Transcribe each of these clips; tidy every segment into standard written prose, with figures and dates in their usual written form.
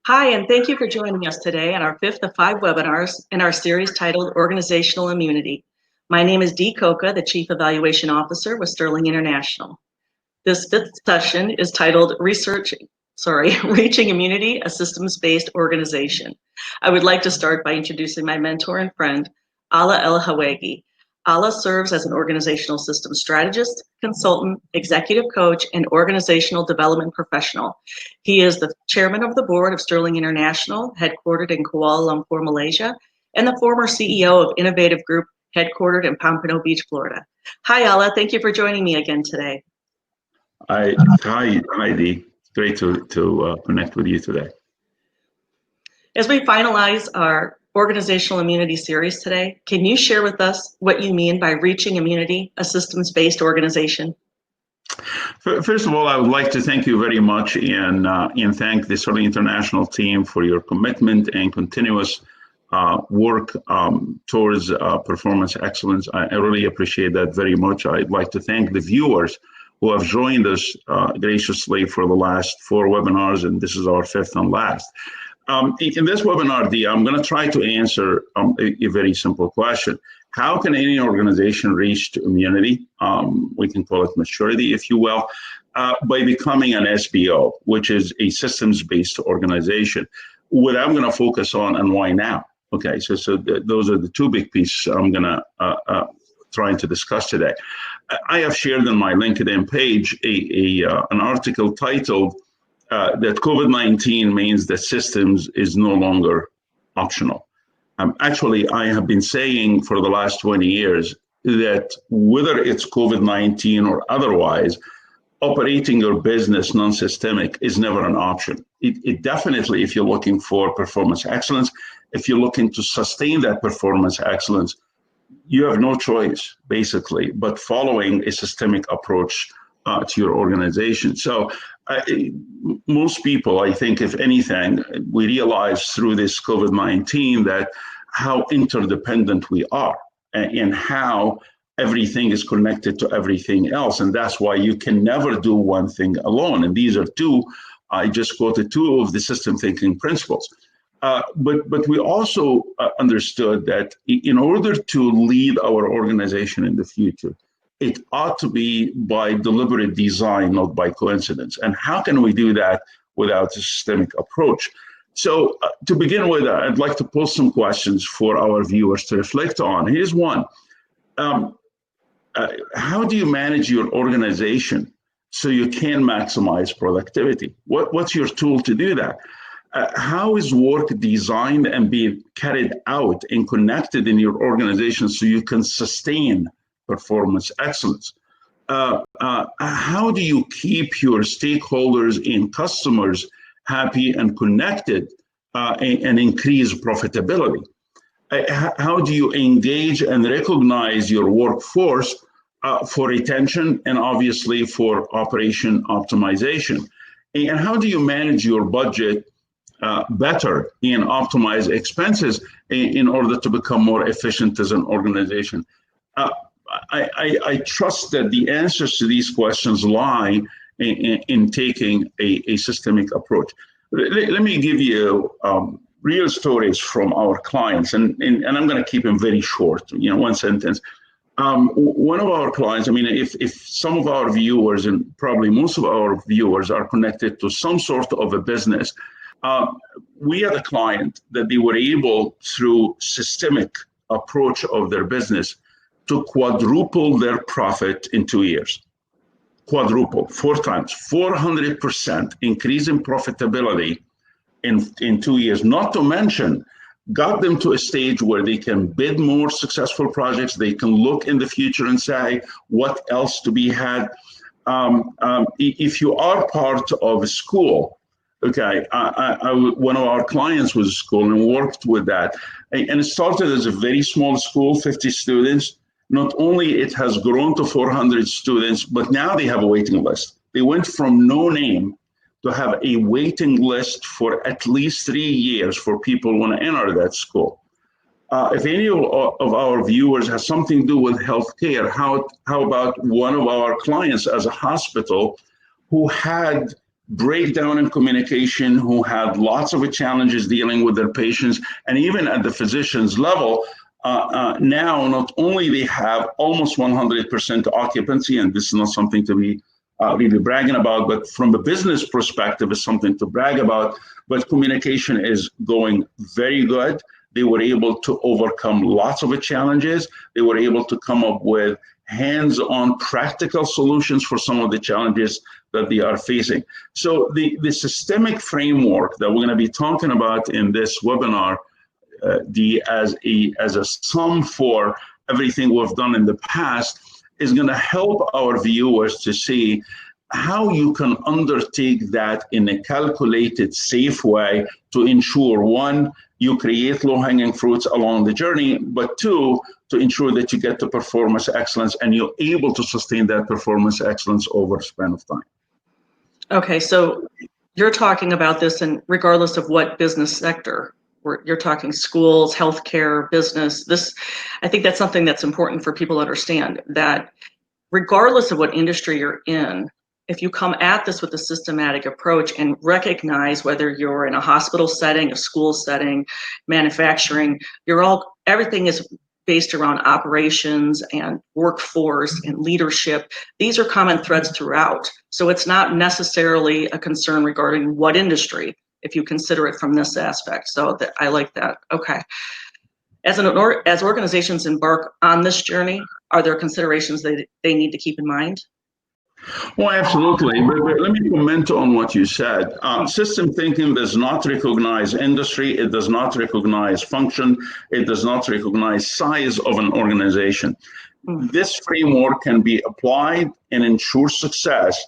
Hi, and thank you for joining us today on our fifth of 5 webinars in our series titled Organizational Immunity. My name is Dee Coca, the Chief Evaluation Officer with Sterling International. This fifth session is titled Reaching Immunity, a Systems-Based Organization. I would like to start by introducing my mentor and friend, Ala El-Hawagi. Ala serves as an organizational systems strategist, consultant, executive coach, and organizational development professional. He is the chairman of the board of Sterling International, headquartered in Kuala Lumpur, Malaysia, and the former CEO of Innovative Group, headquartered in Pompano Beach, Florida. Hi, Ala. Thank you for joining me again today. Hi, Dee. It's great to connect with you today. As we finalize our organizational immunity series today, can you share with us what you mean by reaching immunity, a systems-based organization? First of all, I would like to thank you very much and thank the Sterling International team for your commitment and continuous work towards performance excellence. I really appreciate that very much. I'd like to thank the viewers who have joined us graciously for the last 4 webinars, and this is our 5th and last. In this webinar, Dee, I'm going to try to answer a very simple question. How can any organization reach to immunity? We can call it maturity, if you will, by becoming an SBO, which is a systems-based organization. What I'm going to focus on and why now. Okay, so those are the 2 big pieces I'm going to trying to discuss today. I have shared on my LinkedIn page an article titled that COVID-19 means that systems is no longer optional. Actually, I have been saying for the last 20 years that whether it's COVID-19 or otherwise, operating your business non-systemic is never an option. It definitely, if you're looking for performance excellence, if you're looking to sustain that performance excellence, you have no choice, basically, but following a systemic approach to your organization. So most people, I think, if anything, we realize through this COVID-19 that how interdependent we are and how everything is connected to everything else. And that's why you can never do one thing alone. And these are 2, I just quoted 2 of the system thinking principles. But we also understood that in order to lead our organization in the future, it ought to be by deliberate design, not by coincidence. And how can we do that without a systemic approach? So to begin with, I'd like to pose some questions for our viewers to reflect on. Here's one. How do you manage your organization so you can maximize productivity? What's your tool to do that? How is work designed and being carried out and connected in your organization so you can sustain performance excellence? How do you keep your stakeholders and customers happy and connected and increase profitability? How do you engage and recognize your workforce for retention and obviously for operation optimization? And how do you manage your budget better and optimize expenses in order to become more efficient as an organization? I trust that the answers to these questions lie in taking a systemic approach. Let me give you real stories from our clients, and I'm going to keep them very short, one sentence. One of our clients, if some of our viewers and probably most of our viewers are connected to some sort of a business, we had a client that they were able, through systemic approach of their business, to quadruple their profit in 2 years. Quadruple, 4 times, 400% increase in profitability in 2 years. Not to mention, got them to a stage where they can bid more successful projects. They can look in the future and say what else to be had. If you are part of a school, okay, one of our clients was a school and worked with that. And it started as a very small school, 50 students. Not only it has grown to 400 students, but now they have a waiting list. They went from no name to have a waiting list for at least 3 years for people who want to enter that school. If any of our viewers has something to do with healthcare, how about one of our clients as a hospital who had breakdown in communication, who had lots of challenges dealing with their patients, and even at the physician's level, now not only they have almost 100% occupancy, and this is not something to be really bragging about, but from a business perspective, it's something to brag about. But communication is going very good. They were able to overcome lots of challenges. They were able to come up with hands-on practical solutions for some of the challenges that they are facing. So the systemic framework that we're going to be talking about in this webinar, as a sum for everything we've done in the past, is going to help our viewers to see how you can undertake that in a calculated, safe way to ensure, one, you create low-hanging fruits along the journey, but two, to ensure that you get to performance excellence and you're able to sustain that performance excellence over a span of time. Okay, so you're talking about this, and regardless of what business sector, you're talking schools, healthcare, business. This, I think that's something that's important for people to understand, that regardless of what industry you're in, if you come at this with a systematic approach and recognize whether you're in a hospital setting, a school setting, manufacturing, everything is based around operations and workforce and leadership. These are common threads throughout. So it's not necessarily a concern regarding what industry, if you consider it from this aspect. So I like that. Okay. As organizations embark on this journey, are there considerations that they need to keep in mind? Well, absolutely. But let me comment on what you said. System thinking does not recognize industry. It does not recognize function. It does not recognize size of an organization. This framework can be applied and ensure success,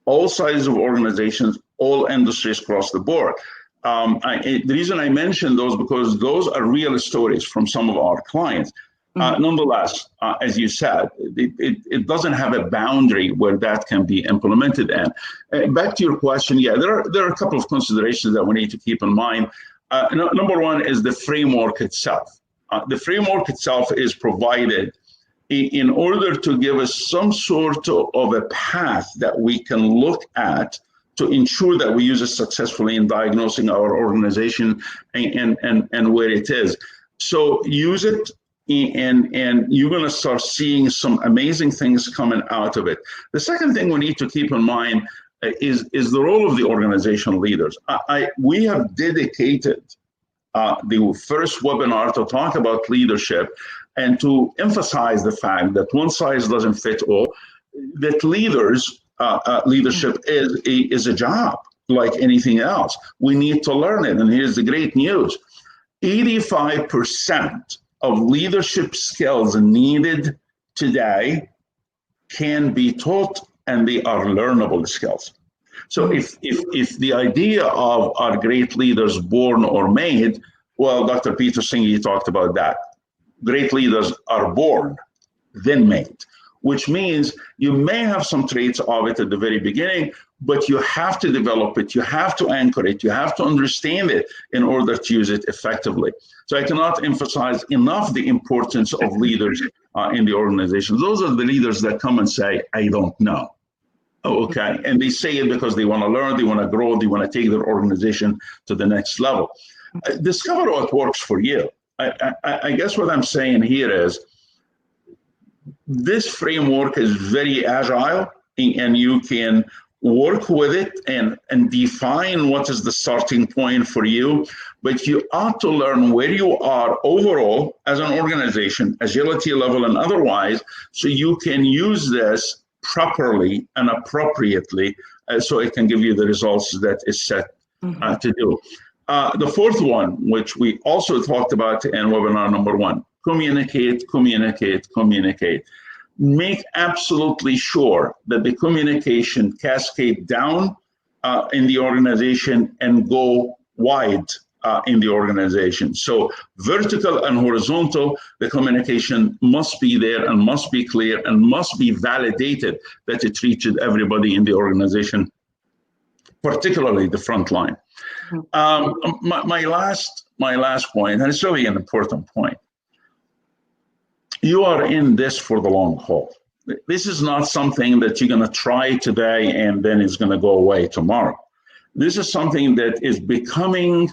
all sizes of organizations, all industries across the board. The reason I mention those, because those are real stories from some of our clients. Nonetheless, as you said, it doesn't have a boundary where that can be implemented in. Back to your question, yeah, there are a couple of considerations that we need to keep in mind. Number one is the framework itself. The framework itself is provided in order to give us some sort of a path that we can look at to ensure that we use it successfully in diagnosing our organization and where it is. So use it, and you're going to start seeing some amazing things coming out of it. The second thing we need to keep in mind is the role of the organizational leaders. We have dedicated the first webinar to talk about leadership and to emphasize the fact that one size doesn't fit all, that leadership is a job like anything else. We need to learn it. And here's the great news. 85% of leadership skills needed today can be taught, and they are learnable skills. So if the idea of are great leaders born or made, well, Dr. Peter Singh talked about that. Great leaders are born, then made, which means you may have some traits of it at the very beginning, but you have to develop it, you have to anchor it, you have to understand it in order to use it effectively. So I cannot emphasize enough the importance of leaders in the organization. Those are the leaders that come and say, I don't know. Oh, okay. And they say it because they want to learn, they want to grow, they want to take their organization to the next level. Discover what works for you. I guess what I'm saying here is this framework is very agile, and you can work with it and define what is the starting point for you, but you ought to learn where you are overall as an organization, agility level and otherwise, so you can use this properly and appropriately so it can give you the results that is set to do. The fourth one, which we also talked about in webinar number one, communicate, communicate, communicate. Make absolutely sure that the communication cascade down in the organization and go wide in the organization. So vertical and horizontal, the communication must be there and must be clear and must be validated that it reaches everybody in the organization, particularly the front line. My last point, and it's really an important point. You are in this for the long haul. This is not something that you're going to try today and then it's going to go away tomorrow. This is something that is becoming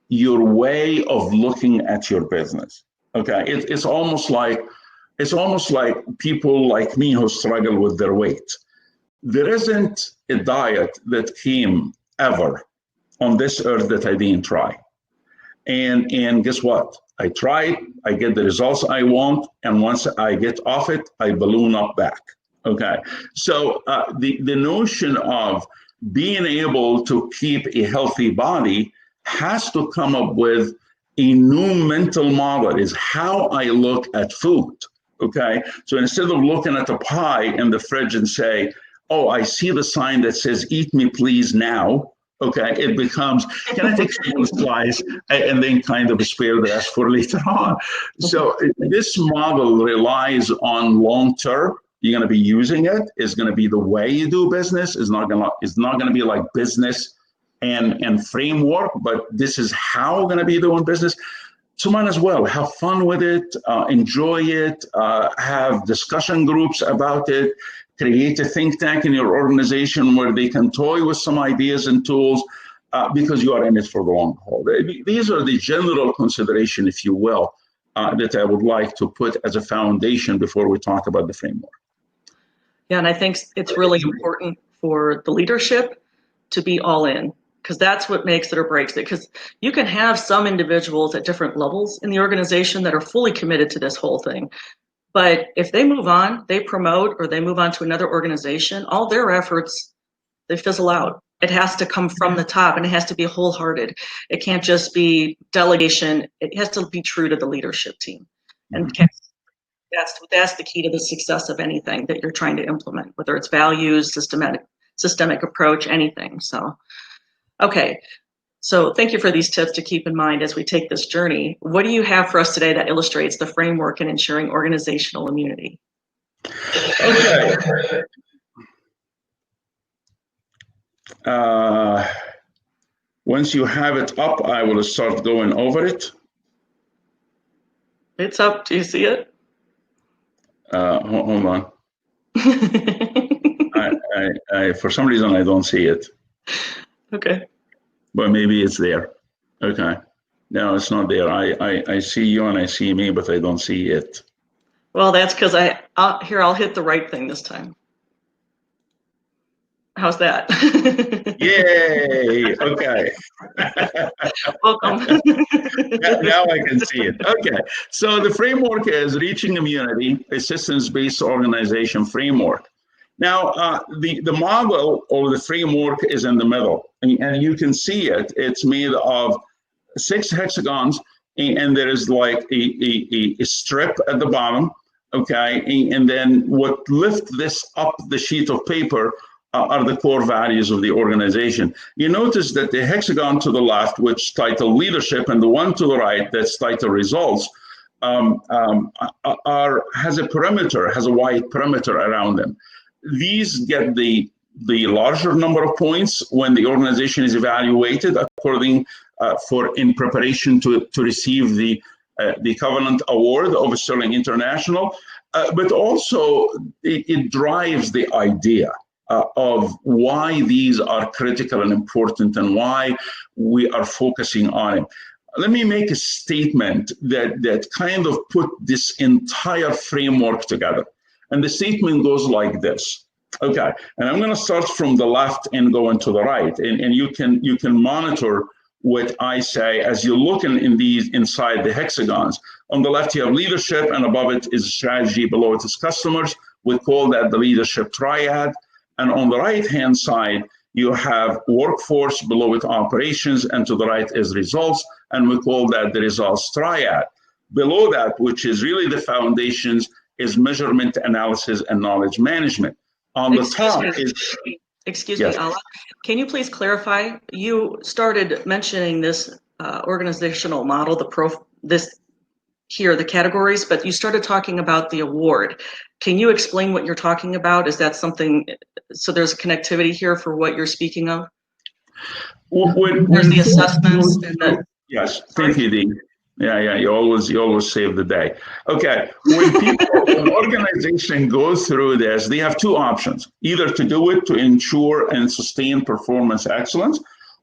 your way of looking at your business. Okay, it's almost like people like me who struggle with their weight. There isn't a diet that came ever on this earth that I didn't try. And guess what? I try, I get the results I want, and once I get off it, I balloon up back. Okay, so the notion of being able to keep a healthy body has to come up with a new mental model, is how I look at food. Okay, so instead of looking at a pie in the fridge and say, oh, I see the sign that says, eat me please now. Okay, it becomes, can I take one slice and then kind of spare the rest for later on? So this model relies on long-term. You're going to be using it. It's going to be the way you do business. It's not going to be like business and framework, but this is how we're going to be doing business. So might as well have fun with it, enjoy it, have discussion groups about it, create a think tank in your organization where they can toy with some ideas and tools because you are in it for the long haul. These are the general consideration, if you will, that I would like to put as a foundation before we talk about the framework. Yeah, and I think it's really important for the leadership to be all in, because that's what makes it or breaks it. Because you can have some individuals at different levels in the organization that are fully committed to this whole thing. But if they move on, they promote, or they move on to another organization, all their efforts, they fizzle out. It has to come from the top, and it has to be wholehearted. It can't just be delegation. It has to be true to the leadership team. And that's the key to the success of anything that you're trying to implement, whether it's values, systemic approach, anything. So, okay. So thank you for these tips to keep in mind as we take this journey. What do you have for us today that illustrates the framework in ensuring organizational immunity? Okay. Once you have it up, I will start going over it. It's up. Do you see it? Hold on. I for some reason, I don't see it. Okay. But maybe it's there. Okay. No, it's not there. I see you and I see me, but I don't see it. Well, that's because I'll hit the right thing this time. How's that? Yay! Okay. Welcome. Now I can see it. Okay. So the framework is Reaching Immunity, a systems-based organization framework. Now, the model or the framework is in the middle, and you can see it. It's made of 6 hexagons, and there is like a strip at the bottom, okay? And then what lifts this up the sheet of paper are the core values of the organization. You notice that the hexagon to the left, which titled Leadership, and the one to the right that's titled Results, has a perimeter, has a wide perimeter around them. These get the larger number of points when the organization is evaluated according in preparation to receive the Covenant Award of Sterling International, but also it drives the idea of why these are critical and important and why we are focusing on it. Let me make a statement that kind of put this entire framework together. And the statement goes like this. Okay, and I'm going to start from the left and go into the right, and you can monitor what I say as you look inside the hexagons. On the left, you have leadership, and above it is strategy. Below it is customers. We call that the leadership triad. And on the right-hand side, you have workforce. Below it, operations, and to the right is results, and we call that the results triad. Below that, which is really the foundations, is measurement, analysis, and knowledge management. On the top is... Excuse me, Ala. Can you please clarify? You started mentioning this organizational model, the categories, but you started talking about the award. Can you explain what you're talking about? Is that something, so there's a connectivity here for what you're speaking of? There's the assessments and the... Yes, thank you, Dean. Yeah, you always save the day. Okay, when an organization goes through this, they have 2 options: either to do it to ensure and sustain performance excellence,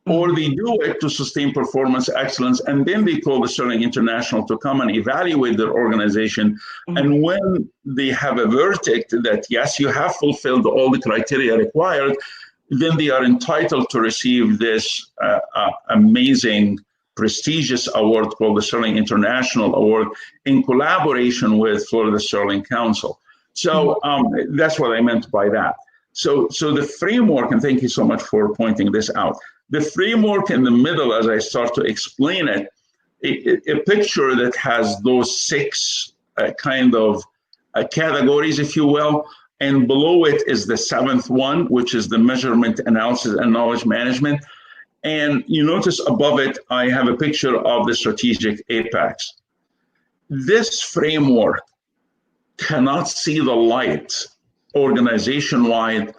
or they do it to sustain performance excellence, and then they call the Sterling International to come and evaluate their organization. And when they have a verdict that, yes, you have fulfilled all the criteria required, then they are entitled to receive this amazing, prestigious award called the Sterling International Award in collaboration with Florida Sterling Council. So that's what I meant by that. So the framework, and thank you so much for pointing this out, the framework in the middle, as I start to explain it, a picture that has those six categories, if you will, and below it is the seventh one, which is the measurement, analysis, and knowledge management. And you notice above it, I have a picture of the strategic apex. This framework cannot see the light organization-wide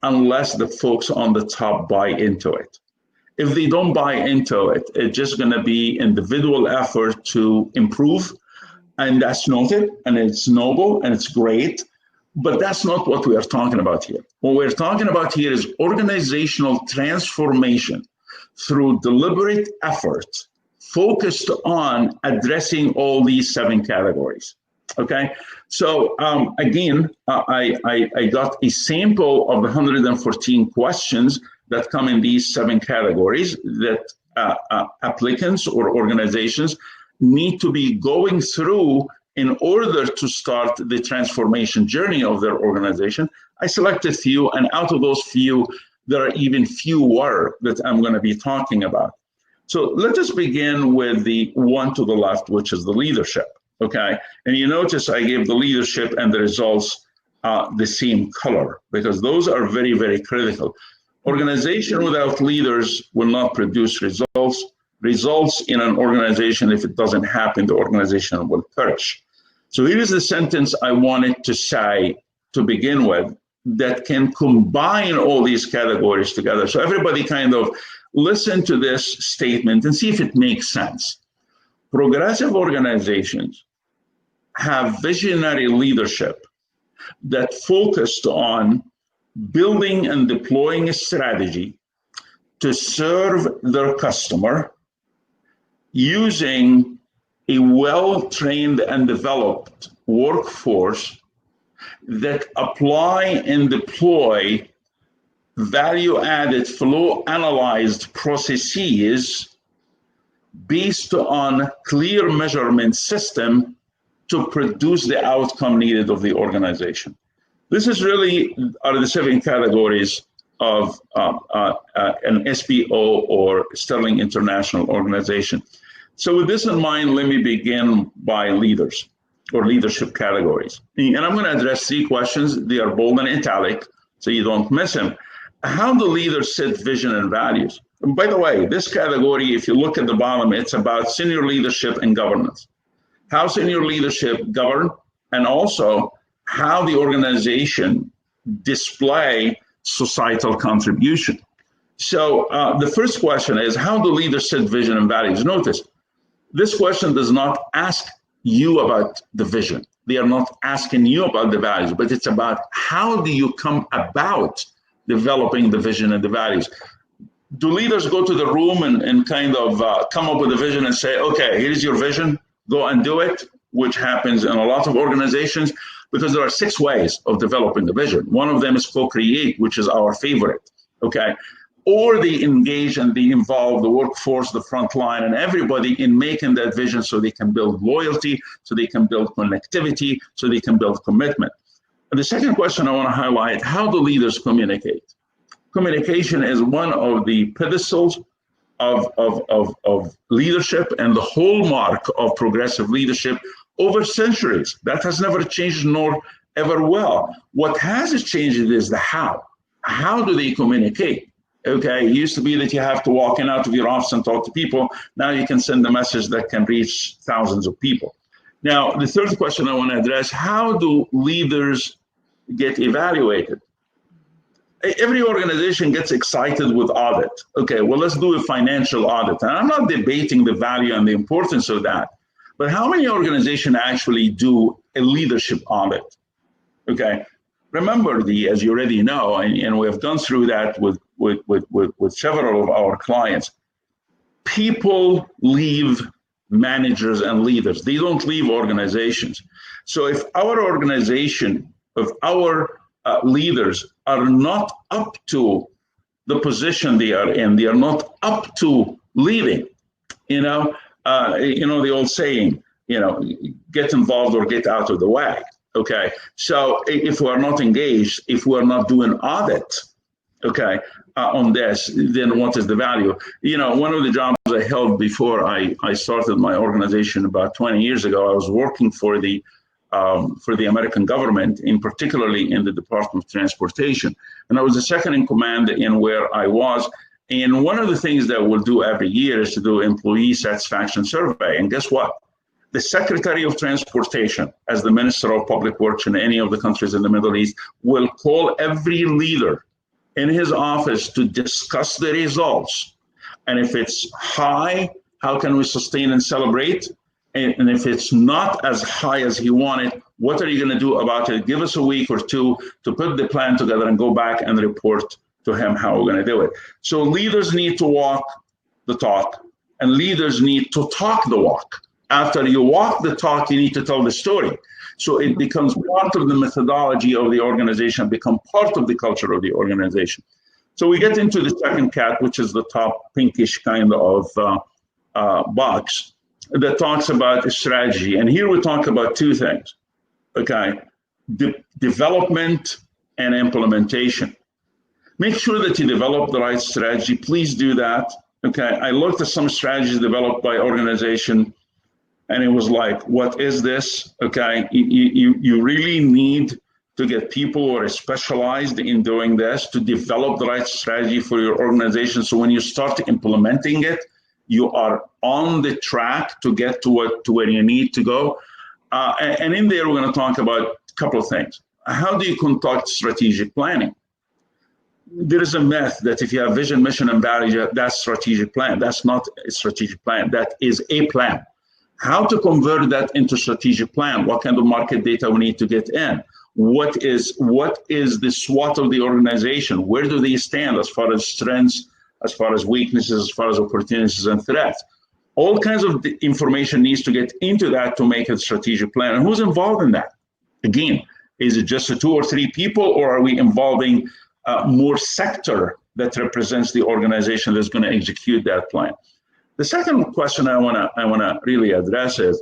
unless the folks on the top buy into it. If they don't buy into it, it's just going to be individual effort to improve, and that's noted, and it's noble, and it's great, but that's not what we are talking about here. What we're talking about here is organizational transformation through deliberate effort focused on addressing all these seven categories. Okay, so again, I got a sample of the 114 questions that come in these seven categories that applicants or organizations need to be going through in order to start the transformation journey of their organization. I selected few, and out of those few, there are even fewer that I'm going to be talking about. So let us begin with the one to the left, which is the leadership. Okay, and you notice I gave the leadership and the results the same color, because those are very, very critical. Organization without leaders will not produce results. Results in an organization, if it doesn't happen, the organization will perish. So here's the sentence I wanted to say to begin with that can combine all these categories together. So everybody kind of listen to this statement and see if it makes sense. Progressive organizations have visionary leadership that focused on building and deploying a strategy to serve their customer using a well-trained and developed workforce that apply and deploy value-added flow-analyzed processes based on clear measurement system to produce the outcome needed of the organization. This is really are the seven categories of an SBO or Sterling International organization. So with this in mind, let me begin by leaders or leadership categories. And I'm going to address three questions. They are bold and italic, so you don't miss them. How do leaders set vision and values? And by the way, this category, if you look at the bottom, it's about senior leadership and governance. How senior leadership govern, and also how the organization display societal contribution. So the first question is, how do leaders set vision and values? Notice, this question does not ask you about the vision. They are not asking you about the values, but it's about how do you come about developing the vision and the values. Do leaders go to the room and kind of come up with a vision and say, okay, here's your vision, go and do it, which happens in a lot of organizations, because there are 6 ways of developing the vision. One of them is co-create, which is our favorite, okay? Or they engage and they involve the workforce, the front line, and everybody in making that vision so they can build loyalty, so they can build connectivity, so they can build commitment. And the second question I want to highlight, how do leaders communicate? Communication is one of the pedestals of leadership and the hallmark of progressive leadership over centuries. That has never changed nor ever will. What has changed is the how. How do they communicate? Okay, it used to be that you have to walk in out of your office and talk to people. Now you can send a message that can reach thousands of people. Now, the third question I want to address, how do leaders get evaluated? Every organization gets excited with audit. Okay, well, let's do a financial audit. And I'm not debating the value and the importance of that, but how many organizations actually do a leadership audit? Okay, remember as you already know, and we have gone through that with with several of our clients. People leave managers and leaders. They don't leave organizations. So if our organization, if our leaders are not up to the position they are in, they are not up to leading, the old saying, get involved or get out of the way. Okay. So if we are not engaged, if we are not doing audit, okay, on this, then what is the value? One of the jobs I held before I started my organization about 20 years ago, I was working for the American government, particularly in the Department of Transportation. And I was the second in command in where I was. And one of the things that we'll do every year is to do employee satisfaction survey. And guess what? The Secretary of Transportation, as the Minister of Public Works in any of the countries in the Middle East, will call every leader in his office to discuss the results. And if it's high, how can we sustain and celebrate? And if it's not as high as he wanted, what are you going to do about it? Give us a week or two to put the plan together and go back and report to him how we're going to do it. So leaders need to walk the talk, and leaders need to talk the walk. After you walk the talk, you need to tell the story. So it becomes part of the methodology of the organization, become part of the culture of the organization. So we get into the second cat, which is the top pinkish kind of box that talks about strategy. And here we talk about two things, okay? Development and implementation. Make sure that you develop the right strategy. Please do that, okay? I looked at some strategies developed by organization, and it was like, what is this? Okay, you really need to get people who are specialized in doing this to develop the right strategy for your organization. So when you start implementing it, you are on the track to get to where you need to go. And in there, we're going to talk about a couple of things. How do you conduct strategic planning? There is a myth that if you have vision, mission, and value, that's strategic plan. That's not a strategic plan. That is a plan. How to convert that into strategic plan? What kind of market data we need to get in? What is the SWOT of the organization? Where do they stand as far as strengths, as far as weaknesses, as far as opportunities and threats? All kinds of information needs to get into that to make a strategic plan. And who's involved in that? Again, is it just 2 or 3 people, or are we involving more sector that represents the organization that's going to execute that plan? The second question I want to really address is,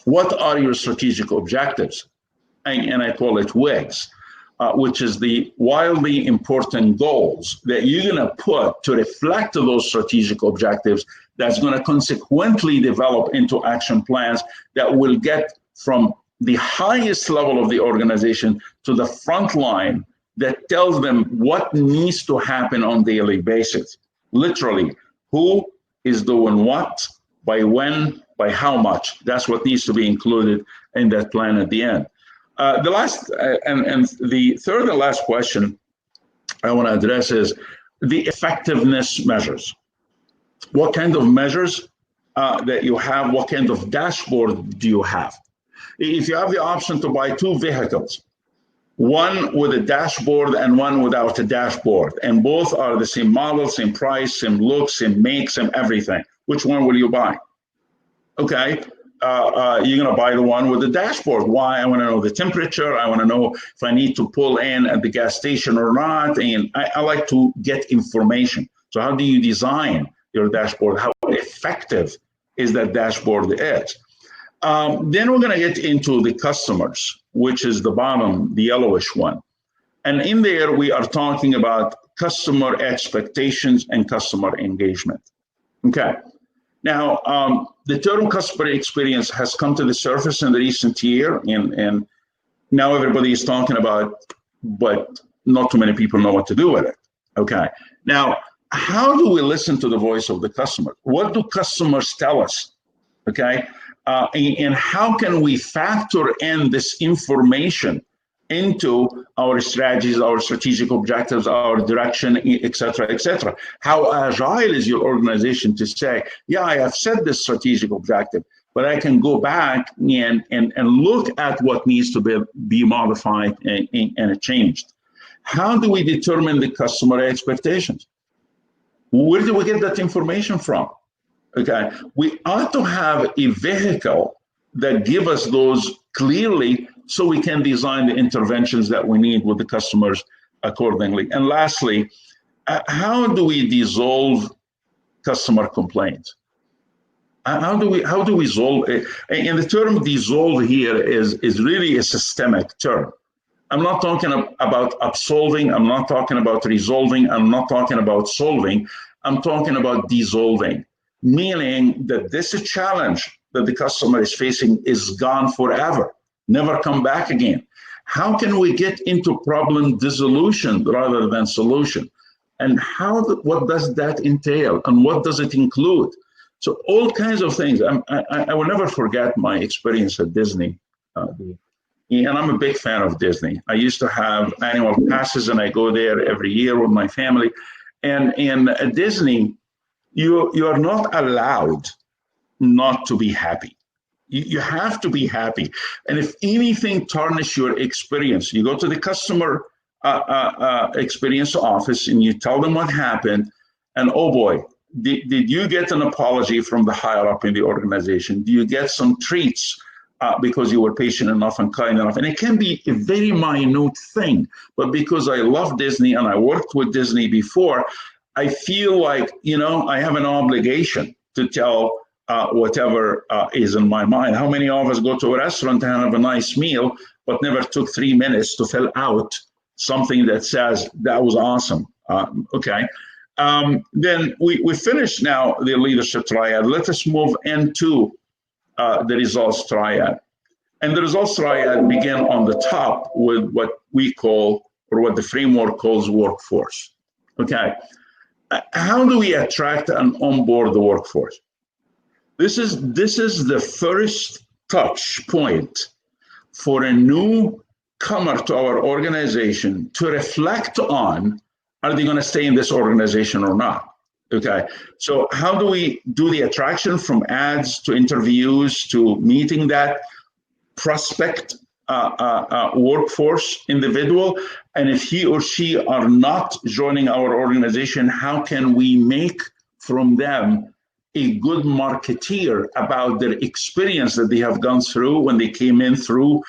what are your strategic objectives? And I call it WIGs, which is the wildly important goals that you're going to put to reflect those strategic objectives that's going to consequently develop into action plans that will get from the highest level of the organization to the front line that tells them what needs to happen on a daily basis. Literally, who is doing what, by when, by how much. That's what needs to be included in that plan at the end. The last and the third and last question I want to address is the effectiveness measures. What kind of measures that you have? What kind of dashboard do you have? If you have the option to buy 2 vehicles, one with a dashboard and one without a dashboard, and both are the same model, same price, same look, same make, same everything, which one will you buy? Okay, you're going to buy the one with the dashboard. Why? I want to know the temperature. I want to know if I need to pull in at the gas station or not. And I like to get information. So how do you design your dashboard? How effective is that dashboard is? Then we're going to get into the customers, which is the bottom, the yellowish one. And in there, we are talking about customer expectations and customer engagement. Okay. Now, the term customer experience has come to the surface in the recent year, and now everybody is talking about, but not too many people know what to do with it. Okay. Now, how do we listen to the voice of the customer? What do customers tell us? Okay. And how can we factor in this information into our strategies, our strategic objectives, our direction, et cetera, et cetera? How agile is your organization to say, yeah, I have set this strategic objective, but I can go back and look at what needs to be modified and changed. How do we determine the customer expectations? Where do we get that information from? Okay, we ought to have a vehicle that give us those clearly so we can design the interventions that we need with the customers accordingly. And lastly, how do we dissolve customer complaints? How do we resolve it? And the term dissolve here is really a systemic term. I'm not talking about absolving, I'm not talking about resolving, I'm not talking about solving, I'm talking about dissolving, meaning that this challenge that the customer is facing is gone forever, never come back again. How can we get into problem dissolution rather than solution? And what does that entail? And what does it include? So all kinds of things. I will never forget my experience at Disney. And I'm a big fan of Disney. I used to have annual passes and I go there every year with my family. And at Disney, you are not allowed not to be happy. You have to be happy. And if anything tarnish your experience, you go to the customer experience office and you tell them what happened, and oh boy, did you get an apology from the higher up in the organization? Do you get some treats because you were patient enough and kind enough? And it can be a very minute thing, but because I love Disney and I worked with Disney before, I feel like, I have an obligation to tell whatever is in my mind. How many of us go to a restaurant and have a nice meal, but never took 3 minutes to fill out something that says, that was awesome? Okay. Then we finished now the leadership triad. Let us move into the results triad. And the results triad begin on the top with what we call, or what the framework calls, workforce. Okay. How do we attract and onboard the workforce? This is the first touch point for a newcomer to our organization to reflect on, are they going to stay in this organization or not? Okay, so how do we do the attraction from ads to interviews to meeting that prospect workforce individual? And if he or she are not joining our organization, how can we make from them a good marketeer about their experience that they have gone through when they came in through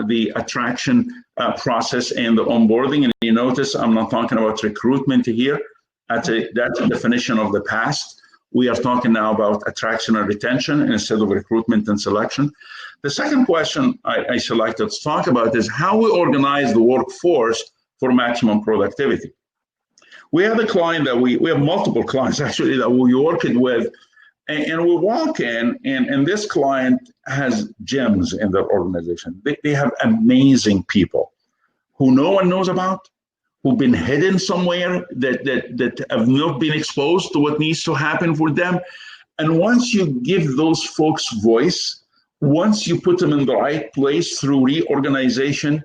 the attraction process and the onboarding? And you notice I'm not talking about recruitment here. That's a definition of the past. We are talking now about attraction and retention instead of recruitment and selection. The second question I selected to talk about is how we organize the workforce for maximum productivity. We have a client that we have multiple clients actually that we're working with, and we walk in, and this client has gems in their organization. They have amazing people who no one knows about, who've been hidden somewhere, that have not been exposed to what needs to happen for them. And once you give those folks voice, once you put them in the right place through reorganization,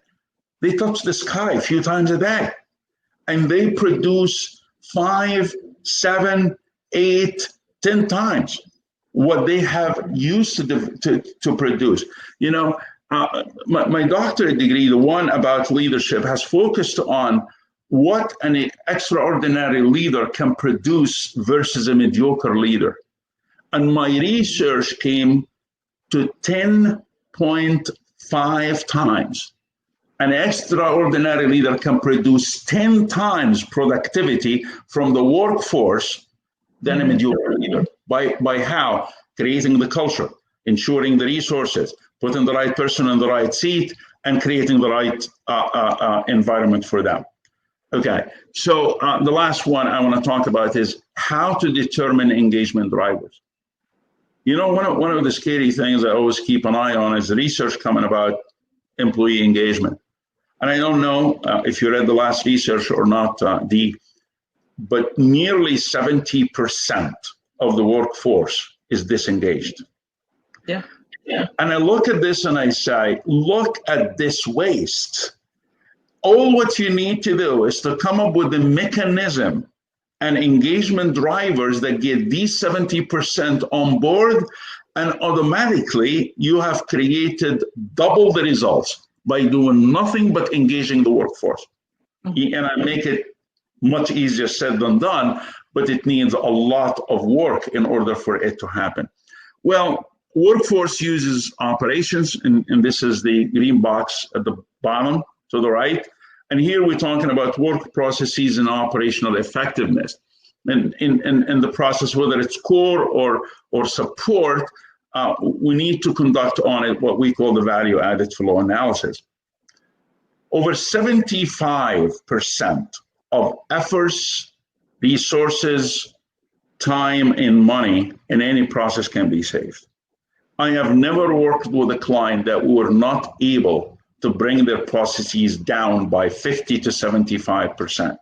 they touch the sky a few times a day. And they produce 5, 7, 8, 10 times what they have used to produce. My doctorate degree, the one about leadership, has focused on what an extraordinary leader can produce versus a mediocre leader. And my research came to 10.5 times. An extraordinary leader can produce 10 times productivity from the workforce than a mediocre leader. By how? Creating the culture, ensuring the resources, putting the right person in the right seat, and creating the right environment for them. Okay, so the last one I want to talk about is how to determine engagement drivers. One of the scary things I always keep an eye on is the research coming about employee engagement. And I don't know if you read the last research or not, but nearly 70% of the workforce is disengaged. Yeah. And I look at this and I say, look at this waste. All what you need to do is to come up with a mechanism and engagement drivers that get these 70% on board, and automatically you have created double the results by doing nothing but engaging the workforce. And I make it much easier said than done, but it needs a lot of work in order for it to happen. Well, workforce uses operations, and this is the green box at the bottom to the right. And here we're talking about work processes and operational effectiveness. And in the process, whether it's core or support, we need to conduct on it what we call the value added flow analysis. Over 75% of efforts, resources, time, and money in any process can be saved. I have never worked with a client that were not able to bring their processes down by 50 to 75%,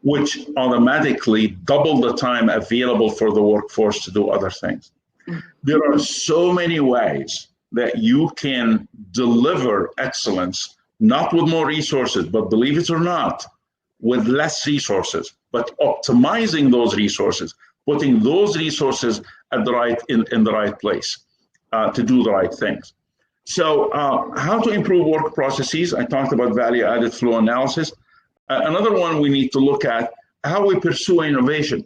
which automatically double the time available for the workforce to do other things. There are so many ways that you can deliver excellence, not with more resources, but believe it or not, with less resources, but optimizing those resources, putting those resources at the right in the right place to do the right things. So how to improve work processes? I talked about value added flow analysis. Another one we need to look at how we pursue innovation.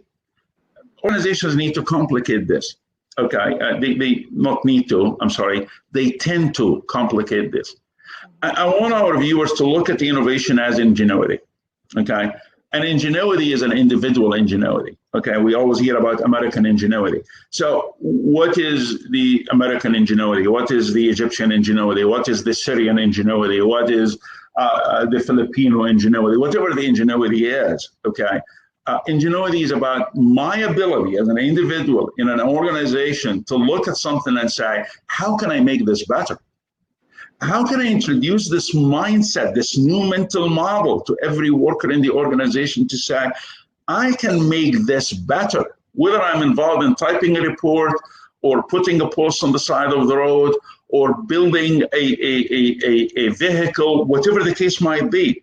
Organizations need to complicate this. Okay, they not need to, I'm sorry, they tend to complicate this. I want our viewers to look at the innovation as ingenuity, okay? And ingenuity is an individual ingenuity, okay? We always hear about American ingenuity. So what is the American ingenuity? What is the Egyptian ingenuity? What is the Syrian ingenuity? What is the Filipino ingenuity? Whatever the ingenuity is, okay? Ingenuity is about my ability as an individual in an organization to look at something and say, how can I make this better? How can I introduce this mindset, this new mental model to every worker in the organization to say, I can make this better, whether I'm involved in typing a report or putting a post on the side of the road or building a vehicle, whatever the case might be.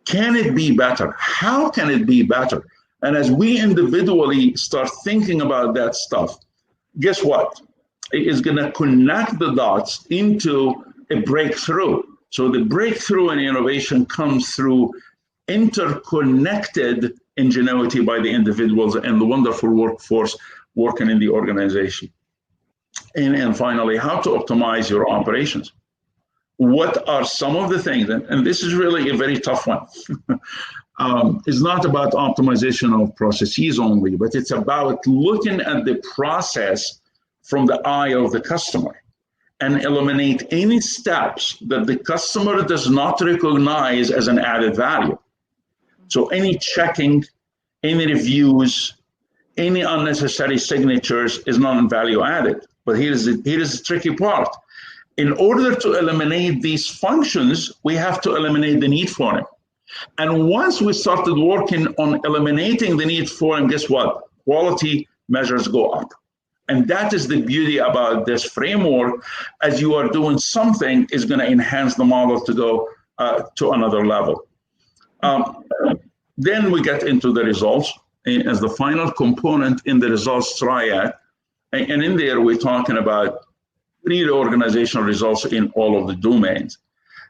Can it be better? How can it be better? And as we individually start thinking about that stuff, guess what? It is going to connect the dots into a breakthrough. So the breakthrough in innovation comes through interconnected ingenuity by the individuals and the wonderful workforce working in the organization. And finally, how to optimize your operations. What are some of the things, and this is really a very tough one. It's not about optimization of processes only, but it's about looking at the process from the eye of the customer and eliminate any steps that the customer does not recognize as an added value. So any checking, any reviews, any unnecessary signatures is not value added. But here's the tricky part. In order to eliminate these functions, we have to eliminate the need for them. And once we started working on eliminating the need for them, guess what? Quality measures go up. And that is the beauty about this framework. As you are doing something, is going to enhance the model to go to another level. Then we get into the results as the final component in the results triad. And in there, we're talking about real organizational results in all of the domains.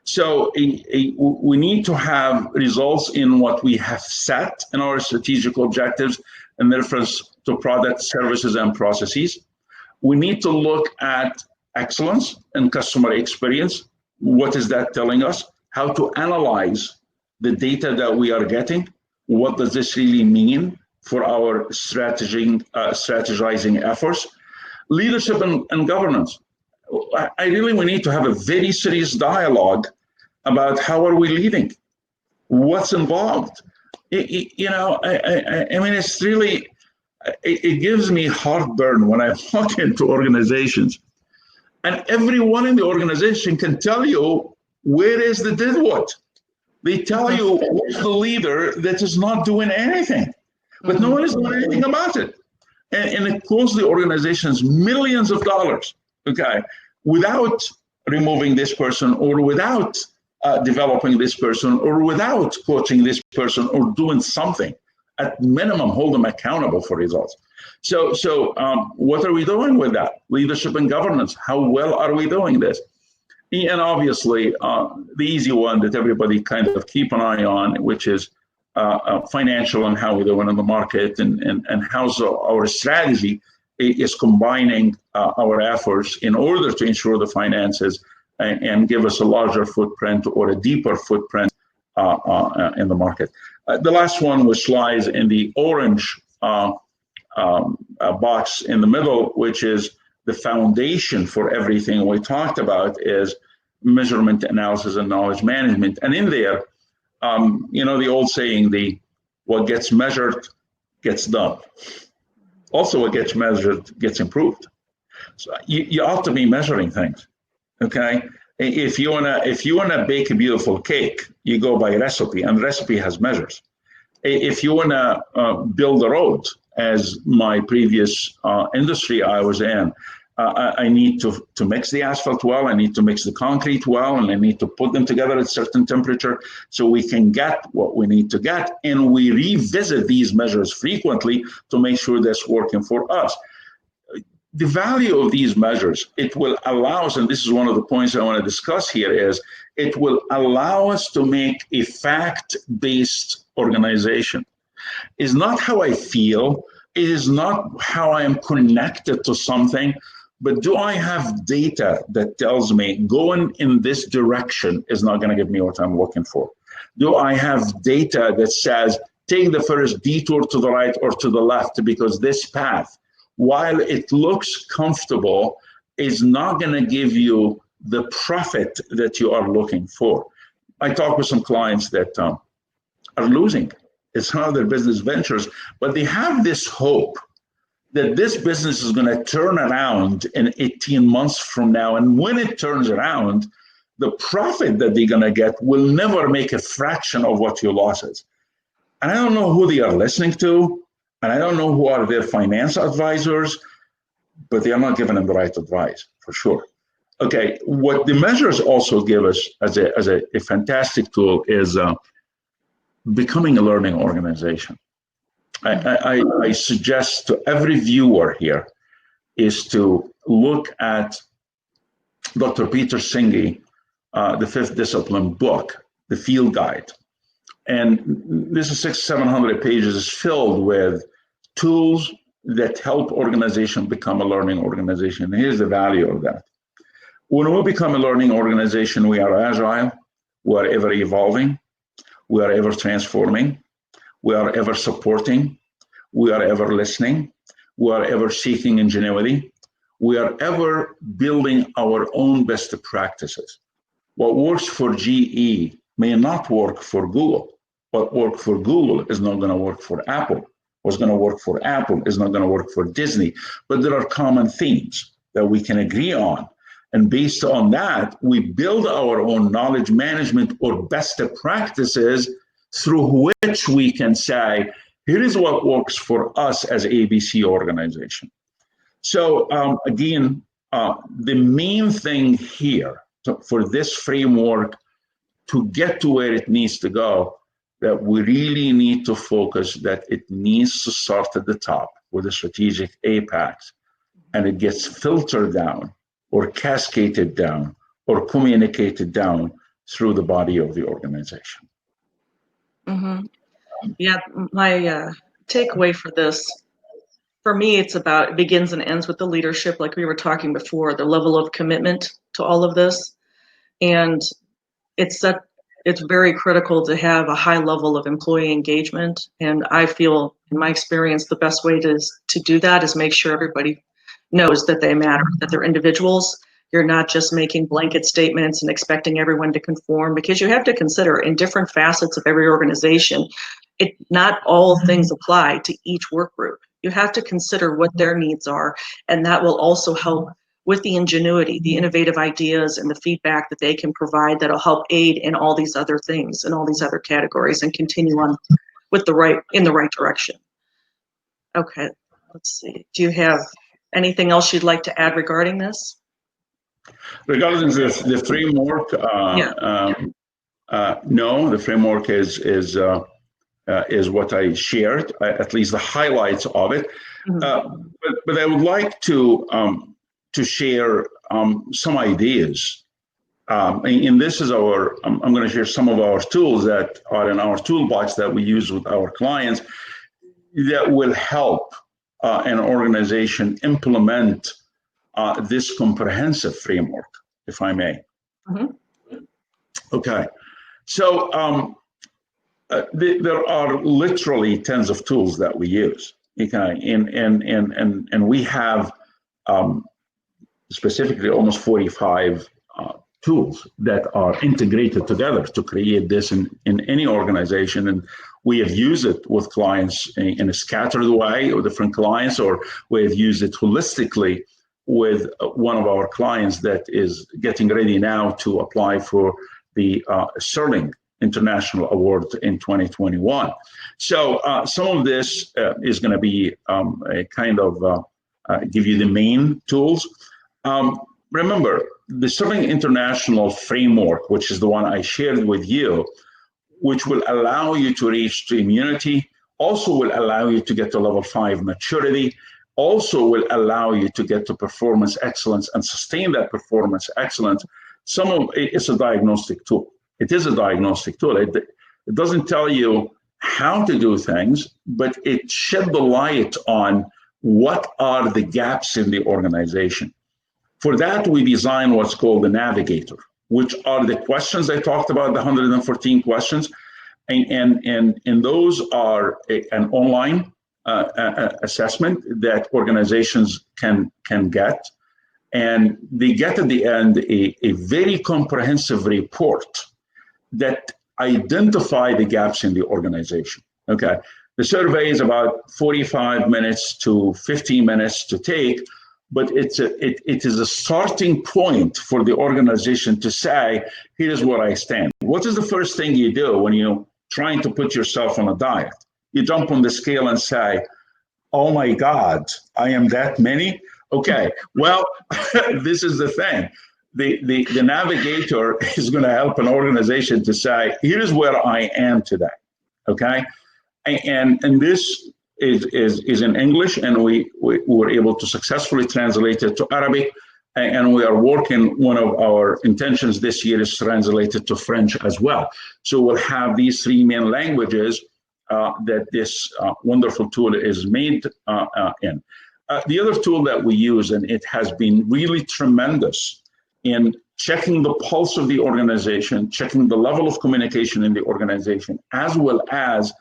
So we need to have results in what we have set in our strategic objectives in reference to products, services, and processes. We need to look at excellence and customer experience. What is that telling us? How to analyze the data that we are getting. What does this really mean for our strategizing efforts? Leadership and governance. We need to have a very serious dialogue about how are we leading, what's involved. It's really, it gives me heartburn when I walk into organizations, and everyone in the organization can tell you where is the did what. They tell you who's the leader that is not doing anything, but no one is doing anything about it. And it costs the organizations millions of dollars, okay, without removing this person or without developing this person or without coaching this person or doing something. At minimum, hold them accountable for results. So what are we doing with that? Leadership and governance, how well are we doing this? And obviously, the easy one that everybody kind of keep an eye on, which is financial and how we're doing in the market, and how's our strategy is combining our efforts in order to ensure the finances and give us a larger footprint or a deeper footprint in the market. The last one, which lies in the orange box in the middle, which is the foundation for everything we talked about, is measurement, analysis, and knowledge management. And in there, the old saying, what gets measured gets done. Also, what gets measured gets improved. So you ought to be measuring things, okay? If you wanna bake a beautiful cake, you go by recipe, and recipe has measures. If you wanna build a road, as my previous industry I was in, I need to mix the asphalt well, I need to mix the concrete well, and I need to put them together at a certain temperature so we can get what we need to get. And we revisit these measures frequently to make sure that's working for us. The value of these measures, it will allow us, and this is one of the points I want to discuss here, is it will allow us to make a fact-based organization. It's not how I feel, it is not how I am connected to something, but do I have data that tells me going in this direction is not going to give me what I'm looking for? Do I have data that says take the first detour to the right or to the left, because this path, while it looks comfortable, is not going to give you the profit that you are looking for? I talk with some clients that are losing. It's one of their business ventures, but they have this hope that this business is going to turn around in 18 months from now. And when it turns around, the profit that they're going to get will never make a fraction of what your loss is. And I don't know who they are listening to, and I don't know who are their finance advisors, but they are not giving them the right advice, for sure. Okay, what the measures also give us as a fantastic tool is becoming a learning organization. I suggest to every viewer here is to look at Dr. Peter Senge, the Fifth Discipline book, the Field Guide. And this is 600-700 pages, is filled with tools that help organization become a learning organization. Here's the value of that. When we become a learning organization, we are agile, we are ever evolving, we are ever transforming, we are ever supporting, we are ever listening, we are ever seeking ingenuity, we are ever building our own best practices. What works for GE may not work for Google. What worked for Google is not going to work for Apple. What's going to work for Apple is not going to work for Disney. But there are common themes that we can agree on. And based on that, we build our own knowledge management or best practices through which we can say, here is what works for us as ABC organization. So again, the main thing here for this framework to get to where it needs to go, that we really need to focus that it needs to start at the top with the strategic apex, and it gets filtered down or cascaded down or communicated down through the body of the organization. Mm-hmm. Yeah, my takeaway for this, for me, it's about, it begins and ends with the leadership, like we were talking before, the level of commitment to all of this. And it's very critical to have a high level of employee engagement. And I feel, in my experience, the best way to do that is make sure everybody knows that they matter, that they're individuals. You're not just making blanket statements and expecting everyone to conform, because you have to consider in different facets of every organization, not all things apply to each work group. You have to consider what their needs are, and that will also help with the ingenuity, the innovative ideas, and the feedback that they can provide that'll help aid in all these other things and all these other categories and continue on with in the right direction. Okay, let's see. Do you have anything else you'd like to add regarding this? Regarding the framework, no, the framework is what I shared, at least the highlights of it. Mm-hmm. But I would like to share some ideas And this is I'm going to share some of our tools that are in our toolbox that we use with our clients that will help an organization implement this comprehensive framework, if I may. Mm-hmm. Okay, so there are literally tens of tools that we use. Okay, and we have specifically almost 45 tools that are integrated together to create this in any organization. And we have used it with clients in a scattered way or different clients, or we have used it holistically with one of our clients that is getting ready now to apply for the Sterling International Award in 2021. So some of this is going to be a kind of give you the main tools. Remember, the Sterling International Framework, which is the one I shared with you, which will allow you to reach to immunity, also will allow you to get to level 5 maturity, also will allow you to get to performance excellence and sustain that performance excellence. Some of it's a diagnostic tool. It is a diagnostic tool. It doesn't tell you how to do things, but it shed the light on what are the gaps in the organization. For that, we designed what's called the Navigator, which are the questions I talked about, the 114 questions. And those are an online assessment that organizations can get. And they get at the end a very comprehensive report that identify the gaps in the organization. Okay, the survey is about 45 minutes to 15 minutes to take, but it is a starting point for the organization to say, here's where I stand. What is the first thing you do when you're trying to put yourself on a diet? You jump on the scale and say, oh my God, I am that many? Okay, well, this is the thing. The Navigator is going to help an organization to say, here's where I am today, okay? And this is in English, and we were able to successfully translate it to Arabic, and we are working, one of our intentions this year is translated to French as well. So we'll have these 3 main languages that this wonderful tool is made in. The other tool that we use, and it has been really tremendous in checking the pulse of the organization, checking the level of communication in the organization, as well as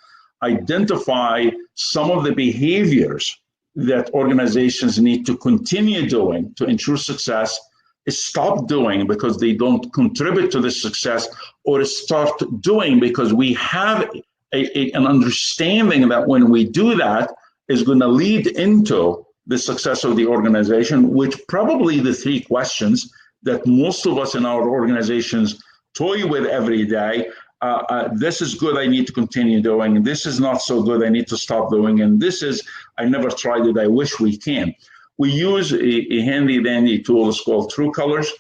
identify some of the behaviors that organizations need to continue doing to ensure success, is stop doing because they don't contribute to the success, or start doing because we have an understanding that when we do that is going to lead into the success of the organization, which probably the 3 questions that most of us in our organizations toy with every day. This is good, I need to continue doing. This is not so good, I need to stop doing. And this is, I never tried it, I wish we can. We use a handy dandy tool, it's called True Colors.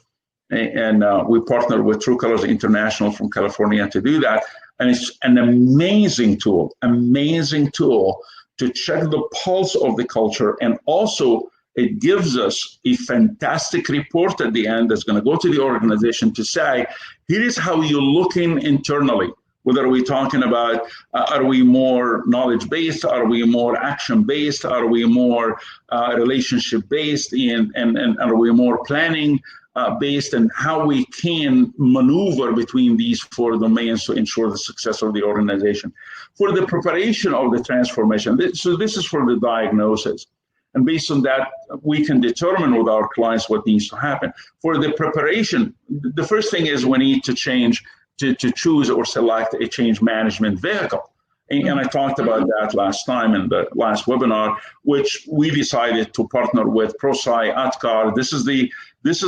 And we partner with True Colors International from California to do that. And it's an amazing tool to check the pulse of the culture. And also it gives us a fantastic report at the end that's going to go to the organization to say, here is how you're looking internally. Whether we're talking about, are we more knowledge-based? Are we more action-based? Are we more relationship-based? And are we more planning-based? And how we can maneuver between these 4 domains to ensure the success of the organization. For the preparation of the transformation, so this is for the diagnosis. And based on that, we can determine with our clients what needs to happen. For the preparation, the first thing is we need to to choose or select a change management vehicle. And I talked about that last time in the last webinar, which we decided to partner with ProSci ATCAR. This is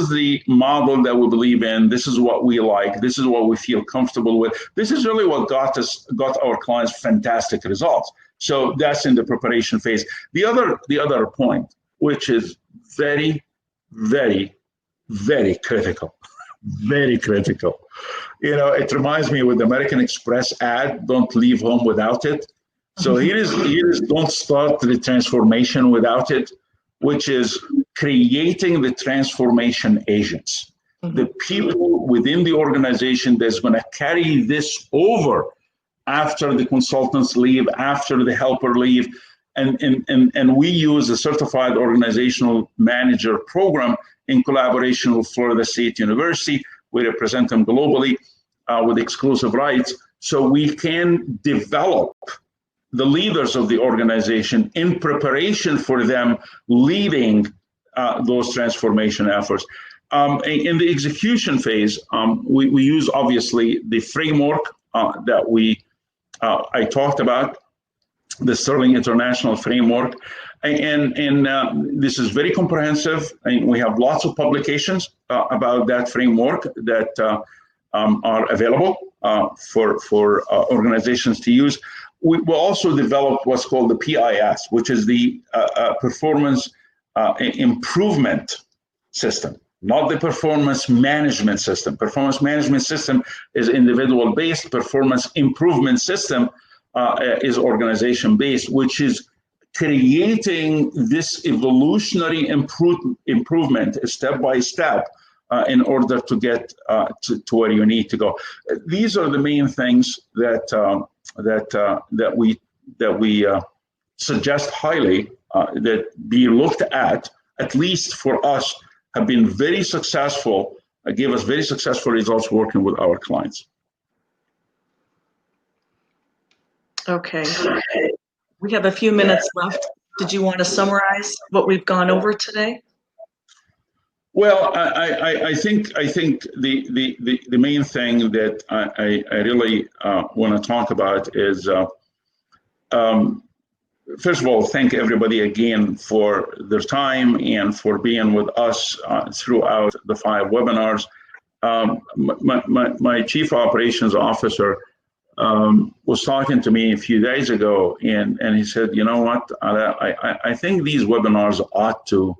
the model that we believe in. This is what we like. This is what we feel comfortable with. This is really what got our clients fantastic results. So that's in the preparation phase. The other point, which is very, very, very critical, very critical. You know, it reminds me with the American Express ad, don't leave home without it. So here is don't start the transformation without it, which is creating the transformation agents. the people within the organization that's going to carry this over after the consultants leave, after the helper leave. And we use a certified organizational manager program in collaboration with Florida State University. We represent them globally with exclusive rights. So we can develop the leaders of the organization in preparation for them leading those transformation efforts. In the execution phase, we use obviously the framework that I talked about, the Sterling International Framework, and this is very comprehensive, and we have lots of publications about that framework that are available for organizations to use. We will also develop what's called the PIS, which is the Performance Improvement System, not the Performance Management System. Performance Management System is individual-based. Performance Improvement System is organization-based, which is creating this evolutionary improvement step by step in order to get to where you need to go. These are the main things that we suggest highly that be looked at least for us, have been very successful, give us very successful results working with our clients. Okay. We have a few minutes left. Did you want to summarize what we've gone over today? Well, I think the main thing that I really want to talk about is, first of all, thank everybody again for their time and for being with us throughout the 5 webinars. My Chief Operations Officer was talking to me a few days ago, and he said, you know what, I think these webinars ought to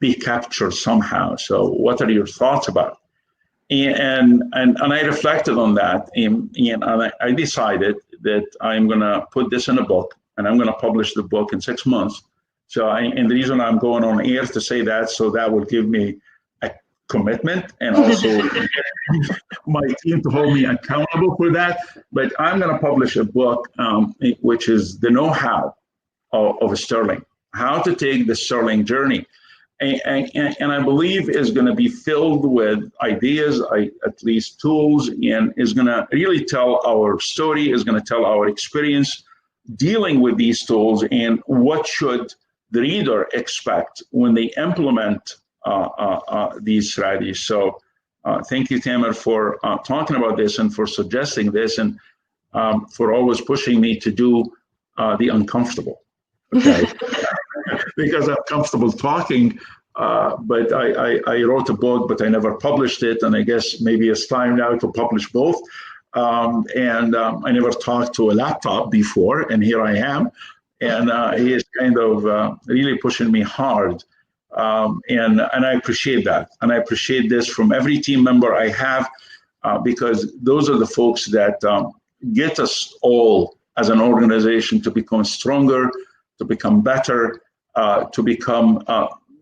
be captured somehow. So what are your thoughts about it? And I reflected on that, and I decided that I'm going to put this in a book, and I'm going to publish the book in 6 months. So, and the reason I'm going on air to say that, so that will give me a commitment and also my team to hold me accountable for that. But I'm going to publish a book, which is the know-how of Sterling, how to take the Sterling journey. And I believe is going to be filled with ideas, at least tools, and is going to really tell our story, is going to tell our experience dealing with these tools, and what should the reader expect when they implement these strategies. So thank you, Tamer, for talking about this and for suggesting this, and for always pushing me to do the uncomfortable. Okay. Because I'm comfortable talking, but I wrote a book, but I never published it, and I guess maybe it's time now to publish both. I never talked to a laptop before, and here I am, and he is kind of really pushing me hard, and I appreciate that, and I appreciate this from every team member I have, because those are the folks that get us all as an organization to become stronger, to become better, to become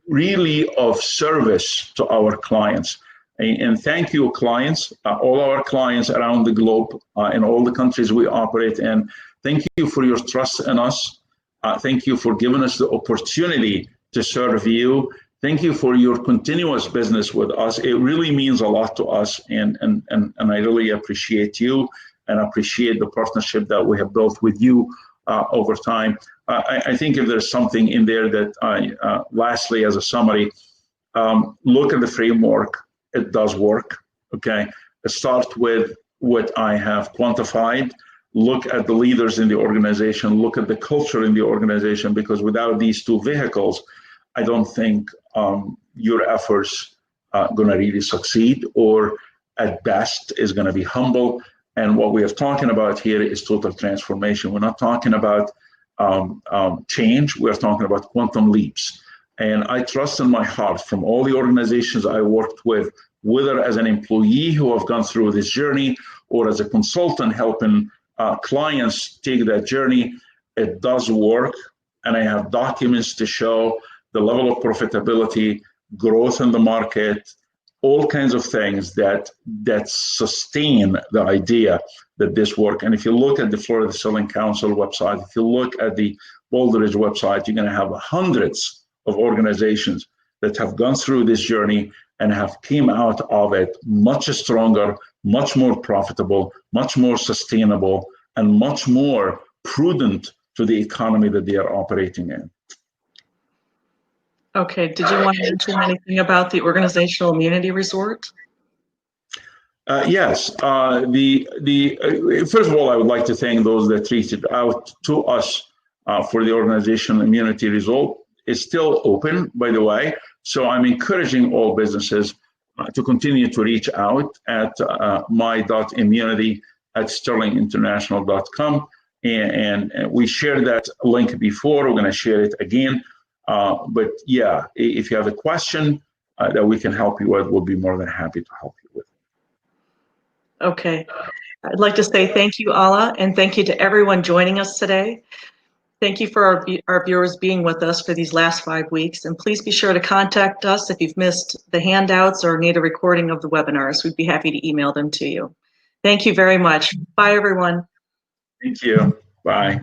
really of service to our clients. And thank you, clients, all our clients around the globe, in all the countries we operate in. Thank you for your trust in us. Thank you for giving us the opportunity to serve you. Thank you for your continuous business with us. It really means a lot to us, and I really appreciate you, and appreciate the partnership that we have built with you over time. I think if there's something in there that lastly, as a summary, look at the framework. It does work, okay? Start with what I have quantified. Look at the leaders in the organization. Look at the culture in the organization, because without these 2 vehicles, I don't think your efforts are going to really succeed, or at best is going to be humble. And what we are talking about here is total transformation. We're not talking about change. We're talking about quantum leaps. And I trust in my heart, from all the organizations I worked with, whether as an employee who have gone through this journey, or as a consultant helping clients take that journey, it does work. And I have documents to show the level of profitability, growth in the market, all kinds of things that sustain the idea that this work. And if you look at the Florida Selling Council website, if you look at the Boulder Ridge website, you're going to have hundreds of organizations that have gone through this journey and have came out of it much stronger, much more profitable, much more sustainable, and much more prudent to the economy that they are operating in. Okay, did you want to mention anything about the Organizational Immunity Resort? Yes. First of all, I would like to thank those that reached out to us for the Organizational Immunity Resort. It's still open, by the way. So I'm encouraging all businesses to continue to reach out at my.immunity@sterlinginternational.com. And we shared that link before. We're going to share it again. But yeah, if you have a question that we can help you with, we'll be more than happy to help you with. Okay. I'd like to say thank you, Ala, and thank you to everyone joining us today. Thank you for our viewers being with us for these last 5 weeks. And please be sure to contact us if you've missed the handouts or need a recording of the webinars. We'd be happy to email them to you. Thank you very much. Bye, everyone. Thank you. Bye.